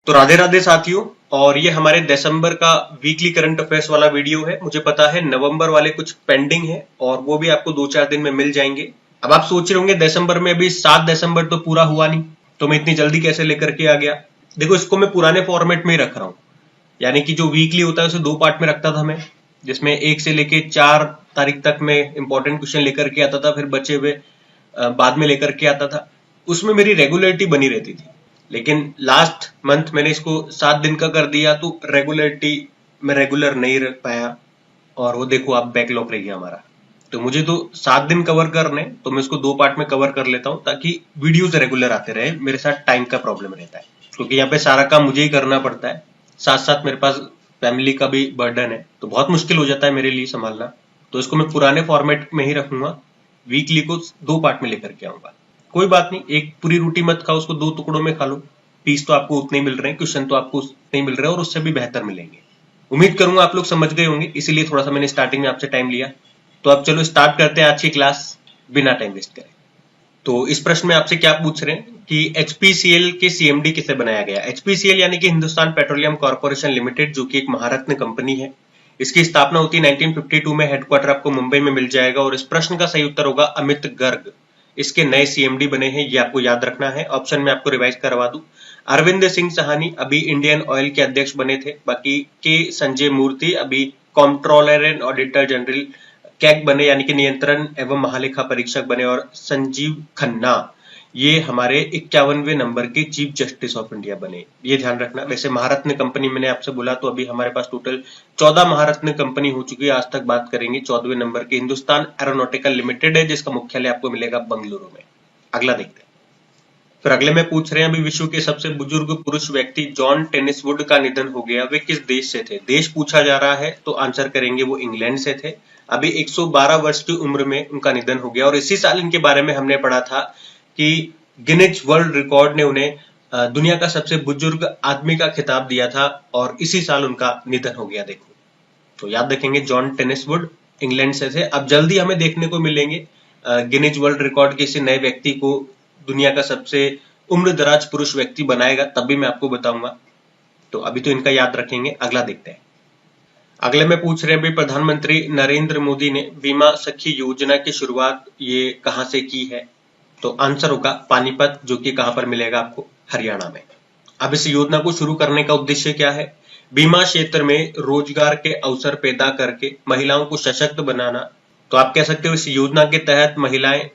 तो राधे राधे साथियों। और ये हमारे दिसंबर का वीकली करंट अफेयर्स वाला वीडियो है। मुझे पता है नवंबर वाले कुछ पेंडिंग है और वो भी आपको 2-4 दिन में मिल जाएंगे। अब आप सोच रहे होंगे दिसंबर में अभी 7 दिसंबर तो पूरा हुआ नहीं, तो मैं इतनी जल्दी कैसे लेकर के आ गया। देखो, इसको मैं पुराने फॉर्मेट में ही रख रहा हूँ, यानी कि जो वीकली होता है उसे 2 पार्ट में रखता था मैं, जिसमें 1 से लेके 4 तारीख तक मैं इंपॉर्टेंट क्वेश्चन लेकर के आता था, फिर बचे हुए बाद में लेकर के आता था। उसमें मेरी रेगुलरिटी बनी रहती थी। लेकिन लास्ट मंथ मैंने इसको 7 दिन का कर दिया, तो रेगुलरिटी में रेगुलर नहीं रह पाया और वो देखो आप बैकलॉग रह गया हमारा। तो मुझे तो 7 दिन कवर करने, तो मैं इसको 2 पार्ट में कवर कर लेता हूँ ताकि वीडियोस रेगुलर आते रहे। मेरे साथ टाइम का प्रॉब्लम रहता है क्योंकि यहाँ पे सारा काम मुझे ही करना पड़ता है, साथ साथ मेरे पास फैमिली का भी बर्डन है, तो बहुत मुश्किल हो जाता है मेरे लिए संभालना। तो इसको मैं पुराने फॉर्मेट में ही रखूंगा, वीकली को 2 पार्ट में लेकर के आऊंगा। कोई बात नहीं, एक पूरी रोटी मत खाओ, उसको 2 टुकड़ों में खा लो। पीस तो आपको उतने ही मिल रहे हैं, क्वेश्चन तो आपको उतने ही मिल रहे हैं और उससे भी बेहतर मिलेंगे। उम्मीद करूंगा आप लोग समझ गए होंगे, इसीलिए थोड़ा सा मैंने स्टार्टिंग में आपसे टाइम लिया। तो अब चलो स्टार्ट करते हैं आज की क्लास बिना टाइम वेस्ट करे। तो इस प्रश्न में आपसे क्या पूछ रहे हैं कि एचपीसीएल के सीएमडी किसे बनाया गया। एचपीसीएल यानी कि हिंदुस्तान पेट्रोलियम कॉर्पोरेशन लिमिटेड, जो कि एक महारत्न कंपनी है। इसकी स्थापना होती है 1952 में। हेडक्वार्टर आपको मुंबई में मिल जाएगा और इस प्रश्न का सही उत्तर होगा अमित गर्ग। इसके नए सीएमडी बने हैं, ये आपको याद रखना है। ऑप्शन में आपको रिवाइज करवा दूं, अरविंद सिंह सहानी अभी इंडियन ऑयल के अध्यक्ष बने थे। बाकी के संजय मूर्ति अभी comptroller and auditor general CAG बने, यानी कि नियंत्रण एवं महालेखा परीक्षक बने। और संजीव खन्ना ये हमारे 51वें नंबर के चीफ जस्टिस ऑफ इंडिया बने, ये ध्यान रखना। वैसे महारत्न कंपनी मैंने आपसे बोला, तो अभी हमारे पास टोटल 14 महारत्न कंपनी हो चुकी है। आज तक बात करेंगे 14वें नंबर की हिंदुस्तान एरोनॉटिकल लिमिटेड है, जिसका मुख्यालय आपको मिलेगा बंगलुरु में। अगला देखते हैं। फिर अगले में पूछ रहे हैं अभी विश्व के सबसे बुजुर्ग पुरुष व्यक्ति जॉन टेनिसवुड का निधन हो गया, वे किस देश से थे। देश पूछा जा रहा है तो आंसर करेंगे वो इंग्लैंड से थे। अभी 112 वर्ष की उम्र में उनका निधन हो गया और इसी साल इनके बारे में हमने पढ़ा था कि गिनीज वर्ल्ड रिकॉर्ड ने उन्हें दुनिया का सबसे बुजुर्ग आदमी का खिताब दिया था और इसी साल उनका निधन हो गया। देखो, तो याद रखेंगे जॉन टेनिसवुड इंग्लैंड से थे। अब जल्दी हमें देखने को मिलेंगे गिनीज वर्ल्ड रिकॉर्ड के किसी नए व्यक्ति को दुनिया का सबसे उम्र दराज पुरुष व्यक्ति बनाएगा, तब भी मैं आपको बताऊंगा। तो अभी तो इनका याद रखेंगे। अगला देखते हैं। अगले में पूछ रहे हैं भी प्रधानमंत्री नरेंद्र मोदी ने बीमा सखी योजना की शुरुआत ये कहां से की है। तो आंसर होगा पानीपत, जो कि कहां पर मिलेगा आपको, हरियाणा में। अब इस योजना को शुरू करने का उद्देश्य क्या है। बीमा क्षेत्र में रोजगार के अवसर पैदा करके महिलाओं को सशक्त बनाना। तो आप कह सकते हो इस योजना के तहत महिलाएं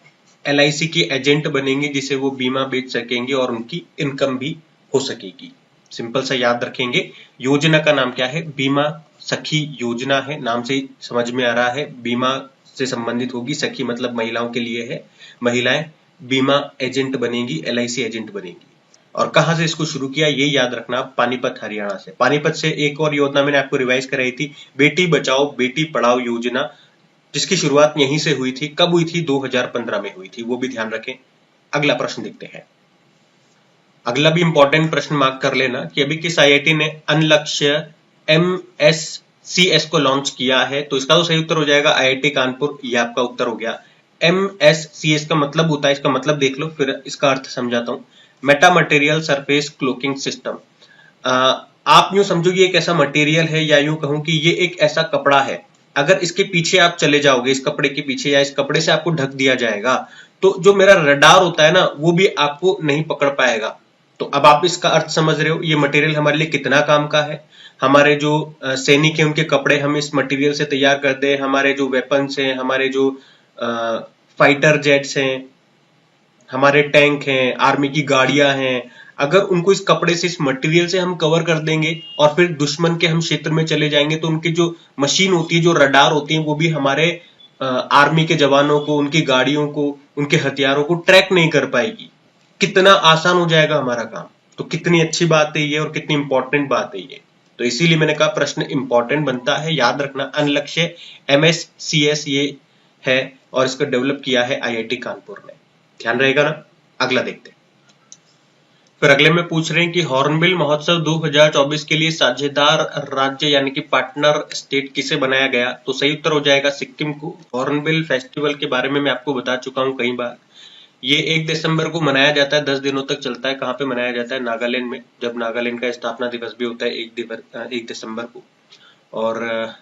एलआईसी की एजेंट बनेंगी, जिसे वो बीमा बेच सकेंगी और उनकी इनकम भी हो सकेगी। सिंपल सा याद रखेंगे, योजना का नाम क्या है, बीमा सखी योजना है। नाम से ही समझ में आ रहा है बीमा से संबंधित होगी, सखी मतलब महिलाओं के लिए है। महिलाएं बीमा एजेंट बनेगी, एलआईसी एजेंट बनेगी। और कहां से इसको शुरू किया ये याद रखना, पानीपत हरियाणा से। पानीपत से एक और योजना मैंने आपको रिवाइज कराई थी, बेटी बचाओ बेटी पढ़ाओ योजना, जिसकी शुरुआत यहीं से हुई थी। कब हुई थी, 2015 में हुई थी, वो भी ध्यान रखें। अगला प्रश्न देखते हैं। अगला भी इंपॉर्टेंट प्रश्न मार्क कर लेना कि अभी किस आईआईटी ने अनलक्ष्य MSCS को लॉन्च किया है। तो इसका तो सही उत्तर हो जाएगा आईआईटी कानपुर, ये आपका उत्तर हो गया। MSCS का मतलब होता है, इसका मतलब देख लो फिर इसका अर्थ समझाता हूं, meta material surface cloaking system. आप यूं समझो कि एक ऐसा मटेरियल है, या यूं कहूं कि ये एक ऐसा कपड़ा है, अगर इसके पीछे आप चले जाओगे, इस कपड़े के पीछे या इस कपड़े से आपको ढक दिया जाएगा, तो जो मेरा रडार होता है ना, वो भी आपको नहीं पकड़ पाएगा। तो अब आप इसका अर्थ समझ रहे हो, ये मटेरियल हमारे लिए कितना काम का है। हमारे जो सैनिक हैं उनके कपड़े हम इस मटेरियल से तैयार करते हैं, हमारे जो वेपन्स हैं, हमारे जो फाइटर जेट्स हैं, हमारे टैंक हैं, आर्मी की गाड़ियां हैं, अगर उनको इस कपड़े से, इस मटेरियल से हम कवर कर देंगे और फिर दुश्मन के हम क्षेत्र में चले जाएंगे, तो उनकी जो मशीन होती है, जो रडार होती है, वो भी हमारे आर्मी के जवानों को, उनकी गाड़ियों को, उनके हथियारों को ट्रैक नहीं कर पाएगी। कितना आसान हो जाएगा हमारा काम। तो कितनी अच्छी बात है ये और कितनी इंपॉर्टेंट बात है ये। तो इसीलिए मैंने कहा प्रश्न इंपॉर्टेंट बनता है, याद रखना। अनलक्ष्य MSCS ये है और इसको डेवलप किया है आईआईटी कानपुर ने, ध्यान रहेगा ना। अगला देखते हैं। फिर अगले में पूछ रहे हैं कि हॉर्नबिल महोत्सव 2024 के लिए साझेदार राज्य यानी कि पार्टनर स्टेट किसे बनाया गया। तो सही उत्तर हो जाएगा सिक्किम को। हॉर्नबिल फेस्टिवल के बारे में मैं आपको बता चुका हूं कई बार। ये 1 दिसंबर को मनाया जाता है, 10 दिनों तक चलता है। कहाँ पे मनाया जाता है? नागालैंड में, जब नागालैंड का स्थापना दिवस भी होता है 1 दिसंबर को। और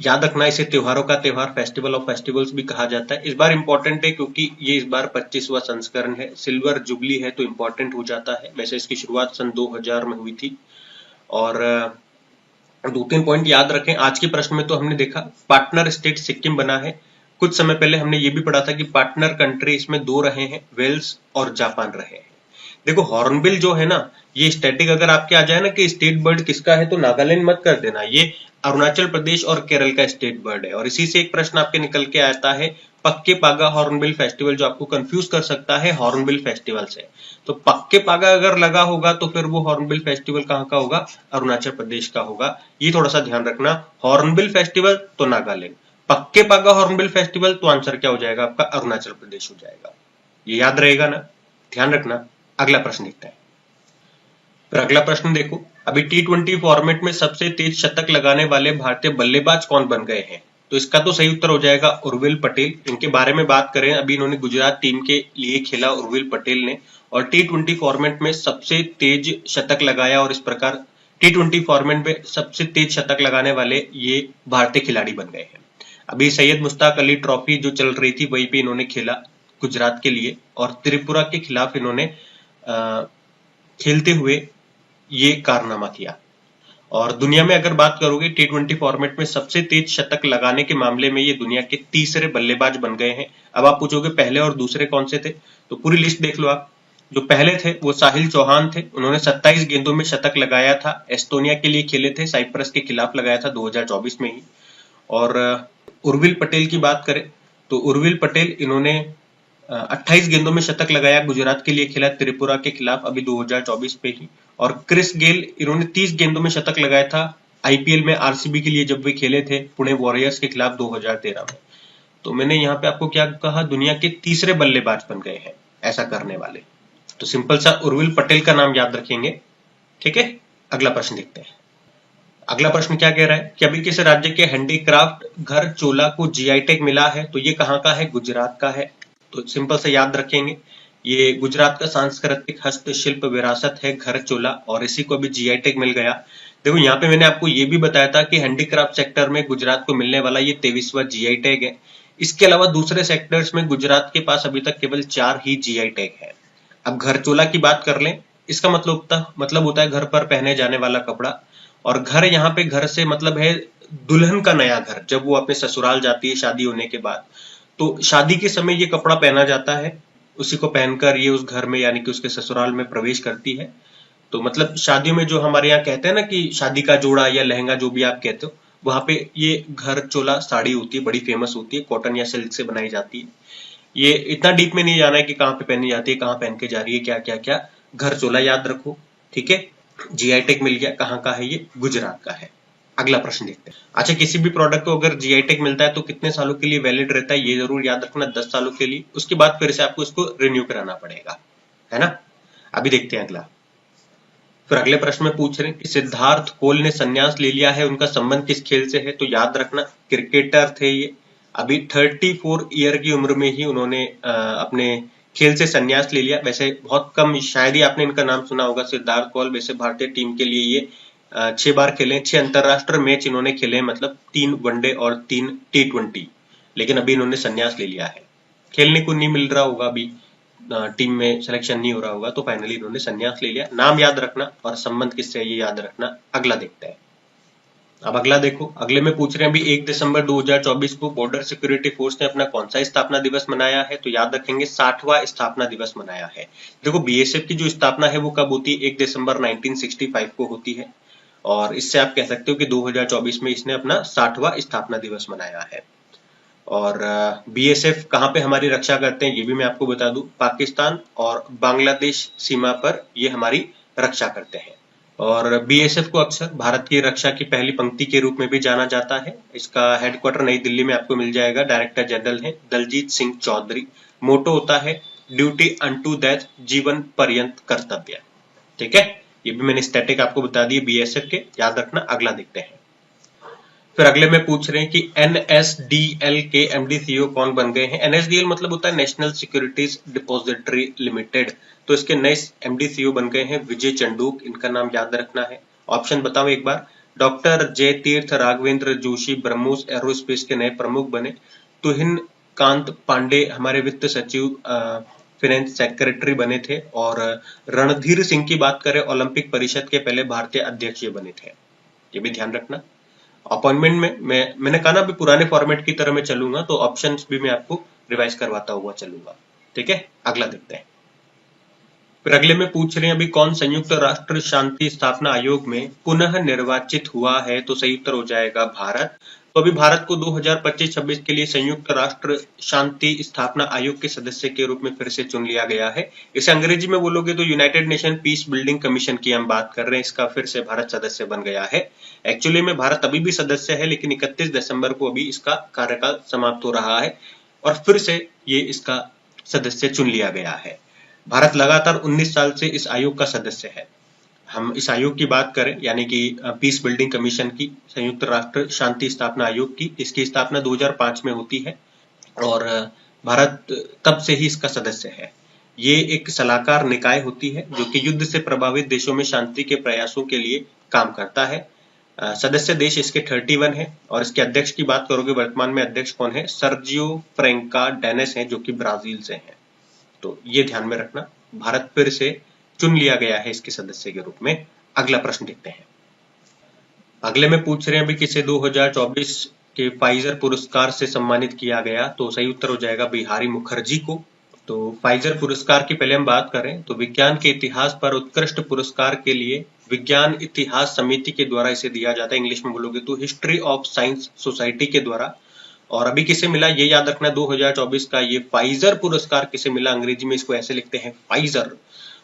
याद रखना, इसे त्योहारों का त्योहार, फेस्टिवल ऑफ फेस्टिवल्स भी कहा जाता है। इस बार इंपॉर्टेंट है क्योंकि ये इस बार 25वां संस्करण है, सिल्वर जुबली है तो इंपॉर्टेंट हो जाता है। वैसे इसकी शुरुआत सन 2000 में हुई थी। और 2-3 पॉइंट याद रखें। आज के प्रश्न में तो हमने देखा पार्टनर स्टेट सिक्किम बना है। कुछ समय पहले हमने ये भी पढ़ा था कि पार्टनर कंट्री इसमें 2 रहे हैं, वेल्स और जापान रहे हैं। देखो हॉर्नबिल जो है ना, ये स्टैटिक अगर आपके आ जाए ना कि स्टेट बर्ड किसका है, तो नागालैंड मत कर देना, ये अरुणाचल प्रदेश और केरल का स्टेट बर्ड है। और इसी से एक प्रश्न आपके निकल के आता है पक्के पागा हॉर्नबिल फेस्टिवल, जो आपको कंफ्यूज कर सकता है हॉर्नबिल फेस्टिवल से। तो पक्के पागा अगर लगा होगा तो फिर वो हॉर्नबिल फेस्टिवल कहाँ का होगा? अरुणाचल प्रदेश का होगा। ये थोड़ा सा ध्यान रखना। हॉर्नबिल फेस्टिवल तो नागालैंड, पक्के पागा हॉर्नबिल फेस्टिवल तो आंसर क्या हो जाएगा आपका? अरुणाचल प्रदेश हो जाएगा। ये याद रहेगा ना, ध्यान रखना। अगला प्रश्न देखते हैं। फिर अगला प्रश्न देखो, अभी T20 फॉर्मेट में सबसे तेज शतक लगाने वाले भारतीय बल्लेबाज कौन बन गए हैं? तो इसका तो सही उत्तर हो जाएगा उर्विल पटेल। इनके बारे में बात करें, अभी इन्होंने गुजरात टीम के लिए खेला उर्विल पटेल ने, और T20 फॉर्मेट में सबसे तेज शतक लगाया। और इस प्रकार T20 फॉर्मेट में सबसे तेज शतक लगाने वाले ये भारतीय खिलाड़ी बन गए हैं। अभी सैयद मुश्ताक अली ट्रॉफी जो चल रही थी वहीं पे इन्होंने खेला गुजरात के लिए, और त्रिपुरा के खिलाफ इन्होंने खेलते हुए ये कारनामा किया। और दुनिया में अगर बात करोगे T20 फॉर्मेट में सबसे तेज शतक लगाने के मामले में ये दुनिया के तीसरे बल्लेबाज बन गए हैं। अब आप पूछोगे पहले और दूसरे कौन से थे, तो पूरी लिस्ट देख लो आप। जो पहले थे वो साहिल चौहान थे, उन्होंने 27 गेंदों में शतक लगाया था, एस्टोनिया के लिए खेले थे, साइप्रस के खिलाफ लगाया था 2024 में ही। और उर्विल पटेल की बात करें तो उर्विल पटेल इन्होंने 28 गेंदों में शतक लगाया, गुजरात के लिए खेला त्रिपुरा के खिलाफ अभी 2024 पे ही। और क्रिस गेल इन्होंने 30 गेंदों में शतक लगाया था आईपीएल में आरसीबी के लिए जब वे खेले थे पुणे वॉरियर्स के खिलाफ 2013 में। तो मैंने यहाँ पे आपको क्या कहा? दुनिया के तीसरे बल्लेबाज बन गए हैं ऐसा करने वाले। तो सिंपल सा उर्विल पटेल का नाम याद रखेंगे, ठीक है। अगला प्रश्न देखते हैं। अगला प्रश्न क्या कह रहा है कि अभी किस राज्य के हैंडीक्राफ्ट घर चोला को जीआई टैग मिला है? तो ये कहाँ का है? गुजरात का है। तो सिंपल से याद रखेंगे, ये गुजरात का सांस्कृतिक हस्तशिल्प विरासत है घर चोला, और इसी को अभी जीआई टैग मिल गया। देखो यहाँ पे मैंने आपको ये भी बताया था कि हैंडीक्राफ्ट सेक्टर में गुजरात को मिलने वाला ये 23वां जीआई टैग है। इसके अलावा दूसरे सेक्टर्स में गुजरात के पास अभी तक केवल 4 ही जीआई टैग है। अब घर चोला की बात कर लें, इसका मतलब होता है घर पर पहने जाने वाला कपड़ा। और घर यहाँ पे घर से मतलब है दुल्हन का नया घर, जब वो अपने ससुराल जाती है शादी होने के बाद, तो शादी के समय ये कपड़ा पहना जाता है, उसी को पहनकर ये उस घर में यानी कि उसके ससुराल में प्रवेश करती है। तो मतलब शादियों में जो हमारे यहाँ कहते हैं ना कि शादी का जोड़ा या लहंगा जो भी आप कहते हो, वहां पे ये घर चोला साड़ी होती है, बड़ी फेमस होती है, कॉटन या सिल्क से बनाई जाती है। ये इतना डीप में नहीं जाना है कि कहाँ पे पहनी जाती है, कहाँ पहन के जा रही है, क्या क्या क्या। घर चोला याद रखो, ठीक है। जीआई टैग मिल गया, कहाँ का है ये? गुजरात का है। अगला प्रश्न देखते हैं। अच्छा, किसी भी प्रोडक्ट को अगर जीआई टैग मिलता है तो कितने सालों के लिए वैलिड रहता है? ये जरूर याद रखना, 10 सालों के लिए। उसके बाद फिर से आपको इसको रिन्यू कराना पड़ेगा, है ना। अभी देखते हैं अगला। फिर अगले प्रश्न में पूछ रहे हैं कि सिद्धार्थ कोल ने संन्यास ले लिया है, उनका संबंध किस खेल से है? तो याद रखना क्रिकेटर थे ये। अभी 34 ईयर की उम्र में ही उन्होंने अपने खेल से संन्यास ले लिया। वैसे बहुत कम, शायद ही आपने इनका नाम सुना होगा, सिद्धार्थ कौल। वैसे भारतीय टीम के लिए ये 6 बार खेले, 6 अंतरराष्ट्रीय मैच इन्होंने खेले, मतलब 3 वनडे और 3 T20। लेकिन अभी इन्होंने संन्यास ले लिया है, खेलने को नहीं मिल रहा होगा, अभी टीम में सिलेक्शन नहीं हो रहा होगा, तो फाइनली इन्होंने संन्यास ले लिया। नाम याद रखना और संबंध किससे है ये याद रखना। अगला देखते हैं। अब अगला देखो, अगले में पूछ रहे हैं अभी 1 दिसंबर 2024 को बॉर्डर सिक्योरिटी फोर्स ने अपना कौन सा स्थापना दिवस मनाया है? तो याद रखेंगे 60वां स्थापना दिवस मनाया है। देखो बीएसएफ की जो स्थापना है वो कब होती है? 1 दिसंबर 1965 को होती है। और इससे आप कह सकते हो कि 2024 में इसने अपना 60वां स्थापना दिवस मनाया है। और बीएसएफ कहाँ पे हमारी रक्षा करते हैं ये भी मैं आपको बता दूं, पाकिस्तान और बांग्लादेश सीमा पर ये हमारी रक्षा करते हैं। और बीएसएफ को अक्सर भारत की रक्षा की पहली पंक्ति के रूप में भी जाना जाता है। इसका हेडक्वार्टर नई दिल्ली में आपको मिल जाएगा। डायरेक्टर जनरल है दलजीत सिंह चौधरी। मोटो होता है ड्यूटी अनटू डेथ, जीवन पर्यंत कर्तव्य, ठीक है। ये भी मैंने स्टैटिक आपको बता दिए बीएसएफ के, याद रखना। अगला देखते हैं। फिर अगले में पूछ रहे हैं कि एनएसडीएल के एमडी सीईओ कौन बन गए हैं। एनएसडीएल मतलब होता है नेशनल सिक्योरिटीज डिपॉजिटरी लिमिटेड। तो इसके नए एमडी सीईओ बन गए हैं विजय चंडूक, इनका नाम याद रखना है। ऑप्शन बताओ एक बार। डॉक्टर जयतीर्थ राघवेंद्र जोशी ब्रह्मोस एरोस्पेस के नए प्रमुख बने। तुहिन कांत पांडे हमारे वित्त सचिव फाइनेंस सेक्रेटरी बने थे। और रणधीर सिंह की बात करें, ओलंपिक परिषद के पहले भारतीय अध्यक्ष ये बने थे। ये भी ध्यान रखना। अपॉइंटमेंट में मैंने कहा ना अभी पुराने फॉर्मेट की तरह मैं चलूंगा, तो ऑप्शंस भी मैं आपको रिवाइज करवाता हुआ चलूंगा। ठीक है, अगला देखते हैं। फिर अगले में पूछ रहे हैं अभी कौन संयुक्त राष्ट्र शांति स्थापना आयोग में पुनः निर्वाचित हुआ है। तो सही उत्तर हो जाएगा भारत। तो अभी भारत को 2025-26 के लिए संयुक्त राष्ट्र शांति स्थापना आयोग के सदस्य के रूप में फिर से चुन लिया गया है। इसे अंग्रेजी में बोलोगे तो United nation peace building commission की हम बात कर रहे हैं। इसका फिर से भारत सदस्य बन गया है। एक्चुअली में भारत अभी भी सदस्य है, लेकिन 31 दिसंबर को अभी इसका कार्यकाल समाप्त हो रहा है और फिर से ये इसका सदस्य चुन लिया गया है। भारत लगातार 19 साल से इस आयोग का सदस्य है। हम इस आयोग की बात करें यानी कि पीस बिल्डिंग कमीशन की, संयुक्त राष्ट्र शांति स्थापना आयोग की, इसकी स्थापना 2005 में होती है और भारत तब से ही इसका सदस्य है। ये एक सलाहकार निकाय होती है जो कि युद्ध से प्रभावित देशों में शांति के प्रयासों के लिए काम करता है। सदस्य देश इसके 31 है और इसके अध्यक्ष की बात करोगे, वर्तमान में अध्यक्ष कौन है? सर्जियो फ्रेंका डेनिस है जो कि ब्राजील से हैं। तो ये ध्यान में रखना, भारत फिर से चुन लिया गया है इसके सदस्य के रूप में। अगला प्रश्न देखते हैं। अगले में पूछ रहे हैं अभी किसे 2024 के फाइजर पुरस्कार से सम्मानित किया गया। तो सही उत्तर हो जाएगा बिहारी मुखर्जी को। तो फाइजर पुरस्कार की पहले हम बात करें तो विज्ञान के इतिहास पर उत्कृष्ट पुरस्कार के लिए विज्ञान इतिहास समिति के द्वारा इसे दिया जाता है। इंग्लिश में बोलोगे तो हिस्ट्री ऑफ साइंस सोसाइटी के द्वारा। और अभी किसे मिला ये याद रखना, 2024 का ये फाइजर पुरस्कार किसे मिला, अंग्रेजी में इसको ऐसे लिखते हैं फाइजर,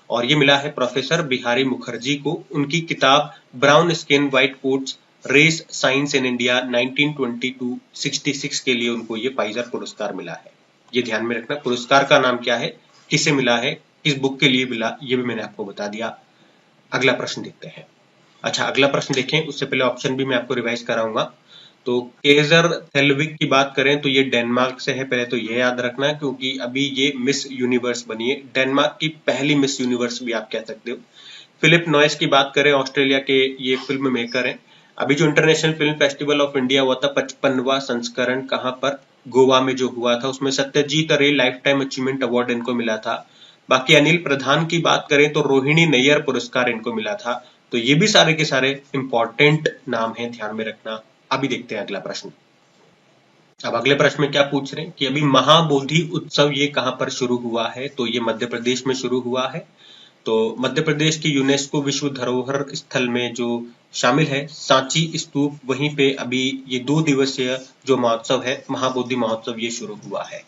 और ये मिला है प्रोफेसर बिहारी मुखर्जी को। उनकी किताब brown skin white coats race science in India 1922-66 के लिए उनको ये फाइजर पुरस्कार मिला है। ये ध्यान में रखना, पुरस्कार का नाम क्या है, किसे मिला है, किस बुक के लिए मिला, ये भी मैंने आपको बता दिया। अगला प्रश्न देखते हैं। अच्छा, अगला प्रश्न देखें उससे पहले ऑप्शन भी मैं आपको रिवाइज कराऊंगा। तो केजर थेल्विक की बात करें तो ये डेनमार्क से है, पहले तो ये याद रखना है क्योंकि अभी ये मिस यूनिवर्स बनी है, डेनमार्क की पहली मिस यूनिवर्स भी आप कह सकते हो। फिलिप नॉइस की बात करें, ऑस्ट्रेलिया के ये फिल्म मेकर हैं। अभी जो international film festival of India हुआ था 55वां संस्करण, कहां पर? गोवा में जो हुआ था, उसमें सत्यजीत रे लाइफ टाइम अचीवमेंट अवार्ड इनको मिला था। बाकी अनिल प्रधान की बात करें तो रोहिणी नैयर पुरस्कार इनको मिला था। तो ये भी सारे के सारे इंपॉर्टेंट नाम हैं, ध्यान में रखना। अभी देखते हैं अगला प्रश्न। अब अगले प्रश्न में क्या पूछ रहे हैं कि अभी महाबोधि उत्सव ये कहां पर शुरू हुआ है। तो ये मध्य प्रदेश में शुरू हुआ है। तो मध्य प्रदेश की यूनेस्को विश्व धरोहर स्थल में जो शामिल है सांची स्तूप, वहीं पे अभी ये 2 दिवसीय जो महोत्सव है महाबोधि महोत्सव ये शुरू हुआ है।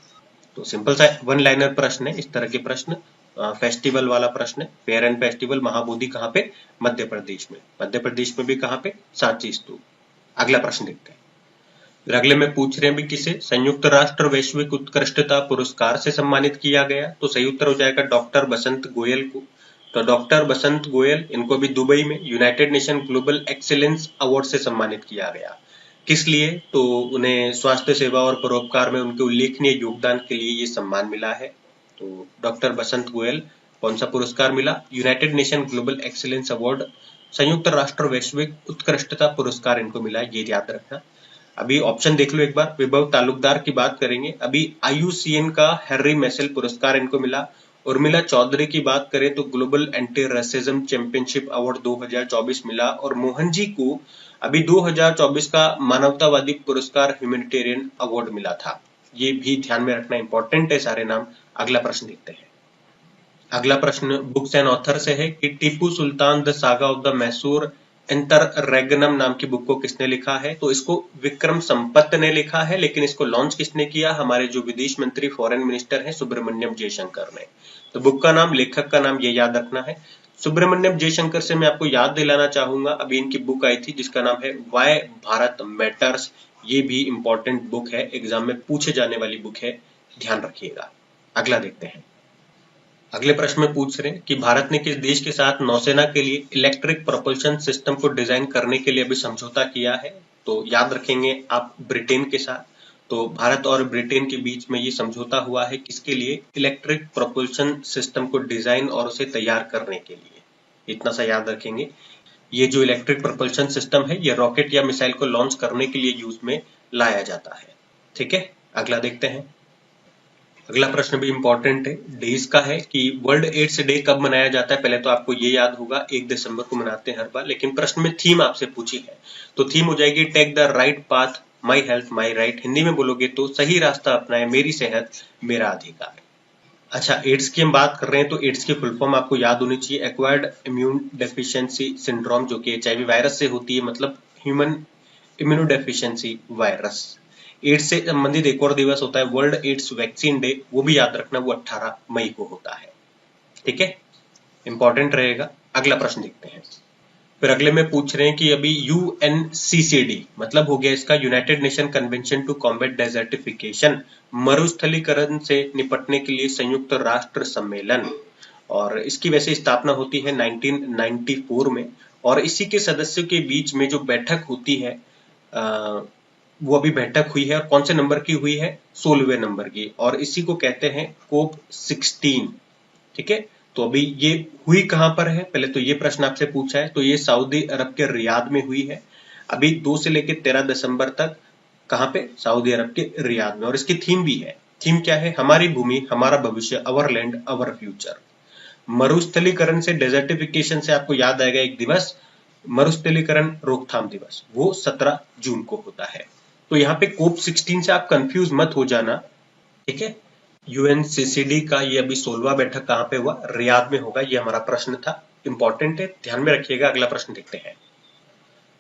तो सिंपल सा वन लाइनर प्रश्न है, इस तरह के प्रश्न फेस्टिवल वाला प्रश्न है। फेयर एंड फेस्टिवल महाबोधि कहाँ पे? मध्य प्रदेश में। मध्य प्रदेश में भी कहाँ पे? सांची स्तूप। अगला प्रश्न देखते हैं। फिर अगले में पूछ रहे हैं भी किसे संयुक्त राष्ट्र वैश्विक उत्कृष्टता पुरस्कार से सम्मानित किया गया। तो सही उत्तर हो जाएगा डॉक्टर बसंत गोयल को। तो डॉक्टर बसंत गोयल, इनको भी दुबई में United nation global excellence award से सम्मानित किया गया। किस लिए? तो उन्हें स्वास्थ्य सेवा और परोपकार में उनके उल्लेखनीय योगदान के लिए ये सम्मान मिला है। तो डॉक्टर बसंत गोयल कौन सा पुरस्कार मिला? United nation global excellence award, संयुक्त राष्ट्र वैश्विक उत्कृष्टता पुरस्कार इनको मिला है, ये याद रखना। अभी ऑप्शन देख लो एक बार। विभव तालुकदार की बात करेंगे, अभी IUCN का हैरी मेसेल पुरस्कार इनको मिला। उर्मिला चौधरी की बात करें तो global anti racism championship award 2024 मिला। और मोहन जी को अभी 2024 का मानवतावादी पुरस्कार ह्यूमैनिटेरियन अवार्ड मिला था। ये भी ध्यान में रखना, इंपॉर्टेंट है सारे नाम। अगला प्रश्न देखते हैं। अगला प्रश्न बुक्स एंड ऑथर से है कि Tipu Sultan the saga of the Mysore interregnum नाम की बुक को किसने लिखा है। तो इसको विक्रम संपत ने लिखा है, लेकिन इसको लॉन्च किसने किया? हमारे जो विदेश मंत्री फॉरेन मिनिस्टर हैं सुब्रमण्यम जयशंकर ने। तो बुक का नाम, लेखक का नाम ये याद रखना है। सुब्रमण्यम जयशंकर से मैं आपको याद दिलाना चाहूंगा, अभी इनकी बुक आई थी जिसका नाम है वाई भारत मैटर्स। ये भी इंपॉर्टेंट बुक है, एग्जाम में पूछे जाने वाली बुक है, ध्यान रखिएगा। अगला देखते हैं। अगले प्रश्न में पूछ रहे हैं कि भारत ने किस देश के साथ नौसेना के लिए इलेक्ट्रिक प्रोपल्शन सिस्टम को डिजाइन करने के लिए अभी समझौता किया है। तो याद रखेंगे आप ब्रिटेन के साथ। तो भारत और ब्रिटेन के बीच में ये समझौता हुआ है किसके लिए? इलेक्ट्रिक प्रोपल्शन सिस्टम को डिजाइन और उसे तैयार करने के लिए। इतना सा याद रखेंगे। ये जो इलेक्ट्रिक प्रोपल्शन सिस्टम है ये रॉकेट या मिसाइल को लॉन्च करने के लिए यूज में लाया जाता है। ठीक है, अगला देखते हैं। अगला प्रश्न भी इंपॉर्टेंट है, डेज का है कि वर्ल्ड एड्स डे कब मनाया जाता है। पहले तो आपको ये याद होगा 1 दिसंबर को मनाते हैं हर बार, लेकिन प्रश्न में थीम आपसे पूछी है तो थीम हो जाएगी take the right path, my health my right. Hindi में बोलोगे तो सही रास्ता अपनाए, मेरी सेहत मेरा अधिकार। अच्छा, एड्स की हम बात कर रहे हैं तो एड्स की फुल फॉर्म आपको याद होनी चाहिए, एक्वायर्ड इम्यून डेफिशिएंसी सिंड्रोम, जो कि एचआईवी वायरस से होती है, मतलब ह्यूमन इम्यूनोडेफिशिएंसी वायरस। एड्स से संबंधित एक और दिवस होता है वर्ल्ड एड्स वैक्सीन डे, वो भी याद रखना, वो 18 मई को होता है। ठीक है, इंपॉर्टेंट रहेगा। अगला प्रश्न देखते हैं। फिर अगले में पूछ रहे हैं कि अभी यूएनसीसीडी मतलब हो गया इसका united nation convention to combat desertification, मरुस्थलीकरण से निपटने के लिए संयुक्त राष्ट्र सम्मेलन, और इसकी वैसे स्थापना होती है 1994 में, और इसी के सदस्यों के बीच में जो बैठक होती है वो अभी बैठक हुई है, और कौन से नंबर की हुई है? 16वें नंबर की, और इसी को कहते हैं कोप 16। ठीक है, तो अभी ये हुई कहां पर है? पहले तो ये प्रश्न आपसे पूछा है, तो ये सऊदी अरब के रियाद में हुई है। अभी 2 से लेकर 13 दिसंबर तक कहां पे? सऊदी अरब के रियाद में। और इसकी थीम भी है। थीम क्या है? हमारी भूमि हमारा भविष्य, अवर लैंड अवर फ्यूचर। मरुस्थलीकरण से, डेजर्टिफिकेशन से आपको याद आएगा एक दिवस, मरुस्थलीकरण रोकथाम दिवस, वो 17 जून को होता है। तो यहाँ पे कोप 16 से आप कंफ्यूज मत हो जाना। ठीक है, यूएनसीसीडी का ये अभी 16वां बैठक कहां पे हुआ? रियाद में होगा। ये हमारा प्रश्न था, इंपॉर्टेंट है, ध्यान में रखिएगा। अगला प्रश्न देखते हैं।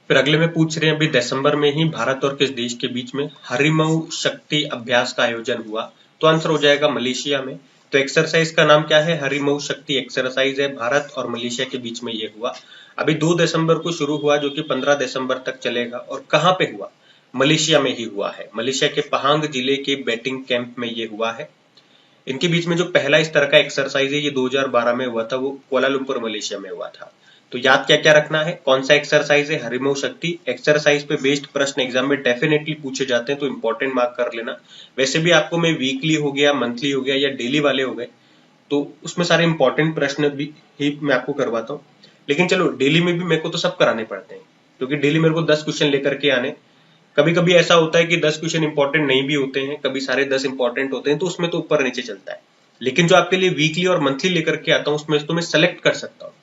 फिर अगले में पूछ रहे हैं अभी दिसंबर में ही भारत और किस देश के बीच में हरिमऊ शक्ति अभ्यास का आयोजन हुआ? तो आंसर हो जाएगा मलेशिया में। तो एक्सरसाइज का नाम क्या है? हरिमऊ शक्ति एक्सरसाइज है, भारत और मलेशिया के बीच में ये हुआ। अभी 2 दिसंबर को शुरू हुआ, जो कि 15 दिसंबर तक चलेगा। और कहां पे हुआ? मलेशिया में ही हुआ है। मलेशिया के पहांग जिले के बैटिंग कैंप में ये हुआ है। इनके बीच में जो पहला इस तरह का एक्सरसाइज है ये 2012 में हुआ था, वो कुआलालंपुर मलेशिया में हुआ था। तो याद क्या क्या रखना है? कौन सा एक्सरसाइज है? हरिमऊ शक्ति एक्सरसाइज पे बेस्ड प्रश्न एग्जाम में डेफिनेटली पूछे जाते हैं, तो इंपॉर्टेंट मार्क कर लेना। वैसे भी आपको मैं वीकली हो गया, मंथली हो गया या डेली वाले हो गए, तो उसमें सारे इंपॉर्टेंट प्रश्न भी ही मैं आपको करवाता हूँ। लेकिन चलो, डेली में भी मेरे को तो सब कराने पड़ते हैं, क्योंकि डेली मेरे को 10 क्वेश्चन लेकर के आने। कभी कभी ऐसा होता है कि 10 क्वेश्चन इंपॉर्टेंट नहीं भी होते हैं, कभी सारे 10 इंपॉर्टेंट होते हैं, तो उसमें तो ऊपर नीचे चलता है। लेकिन जो आपके लिए वीकली और मंथली लेकर के आता हूँ उसमें तो मैं सेलेक्ट कर सकता हूँ,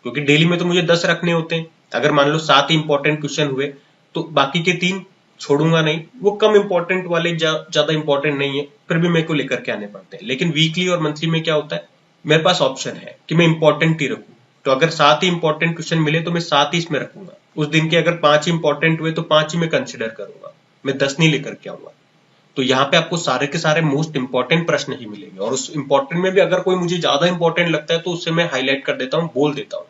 क्योंकि डेली में तो मुझे 10 रखने होते हैं। अगर मान लो 7 इंपॉर्टेंट क्वेश्चन हुए तो बाकी के 3 छोड़ूंगा नहीं, वो कम इंपॉर्टेंट वाले ज्यादा इंपॉर्टेंट नहीं है, फिर भी मेरे को लेकर के आने पड़ते हैं। लेकिन वीकली और मंथली में क्या होता है, मेरे पास ऑप्शन है कि मैं इंपॉर्टेंट ही रखूं। तो अगर 7 ही इंपॉर्टेंट क्वेश्चन मिले तो मैं 7 ही इसमें रखूंगा। उस दिन के अगर 5 इंपॉर्टेंट हुए तो 5 ही मैं कंसिडर करूंगा, मैं 10 नहीं लेकर के आऊंगा। तो यहाँ पे आपको सारे के सारे मोस्ट इंपॉर्टेंट प्रश्न ही मिलेंगे, और उस इंपॉर्टेंट में भी अगर कोई मुझे ज्यादा इंपॉर्टेंट लगता है तो उससे मैं हाईलाइट कर देता हूँ, बोल देता हूँ।